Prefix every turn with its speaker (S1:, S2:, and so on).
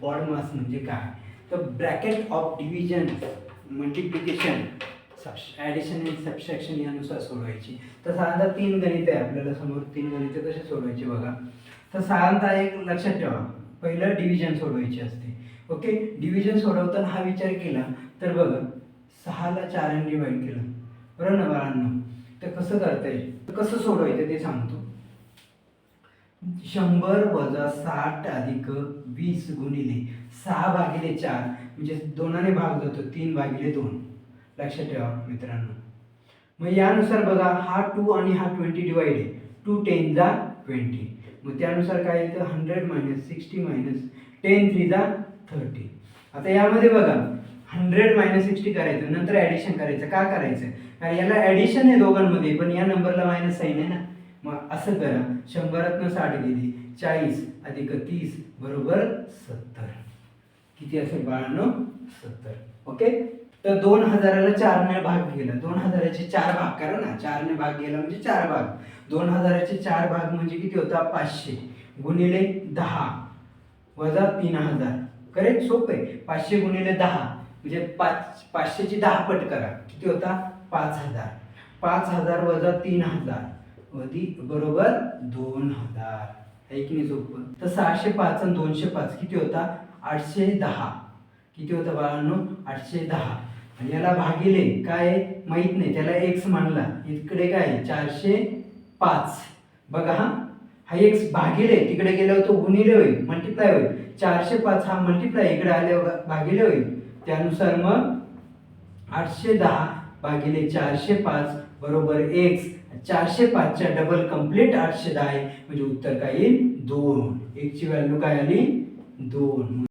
S1: Odd मास म्हणजे काय, तर bracket of division, multiplication, addition आणि सबट्रॅक्शन यानुसार सोडवायची. तर साधारणतः 3 गणित आहे आपल्याला समोर. 3 गणित कसे सोडवायची बघा. तर साधारणतः एक लक्षात ठेवा, पहिलं डिव्हिजन सोडवायची असते. ओके, डिव्हिजन सोडवताना हा विचार केला तर बघा 6ला 4ने डिवाइड केलं, बरोबर ना बाळांनो. तर कसं करता येईल, तर कसं सोडवायचं ते सांगतो. 100 वजा 60 अधिक 20 गुणिले 6 भागिले 4 म्हणजे 2ने भाग जातो, 3 भागिले 2. लक्षात ठेवा मित्रांनो. मग यानुसार बघा हा 2 आणि हा 20 डिवाइड आहे. 2 10 जा 20. मग त्यानुसार काय येतं 100 - 60 - 10 3 जा 30. आता यामध्ये बघा 100 - 60 करायचं, नंतर ॲडिशन करायचं. का करायचं, कारण याला ॲडिशन आहे दोघांमध्ये, पण या नंबरला मायनस साईन आहे ना. मग असं करा, 100तनं 60 गेली, 40 अधिक 30 बरोबर 70. किती असेल बाळांनो, 70. ओके, तर 2000ला 4ने भाग गेला, 2000चे 4 भाग करा ना. 4ने भाग गेला म्हणजे 4 भाग. 2000चे 4 भाग म्हणजे किती होता 500 गुणिले 10 वजा 3000. करेक्ट, सोपं आहे. 500 गुणिले 10 म्हणजे 500ची 10 पट करा, किती होता 5000. 5000 वजा 3000 बरोबर 2000. आहे की नाही सोपं. तर 605 आणि 205 किती होता 810. किती होता बाळांनो 810. आणि याला भागिले काय माहित नाही, त्याला x मानला. इकडे काय 405 बघा. हा x भागिले, तिकडे गेल्यावर तो गुणिले होईल, मल्टिप्लाय होईल. 405 हा मल्टिप्लाय, इकडे आल्यावर भागिले होईल. त्यानुसार मग 810 भागिले 405 बरोबर x. 405च्या डबल कंप्लीट 810 आहे, म्हणजे उत्तर काय येईल 2. x ची व्हॅल्यू काय आली 2.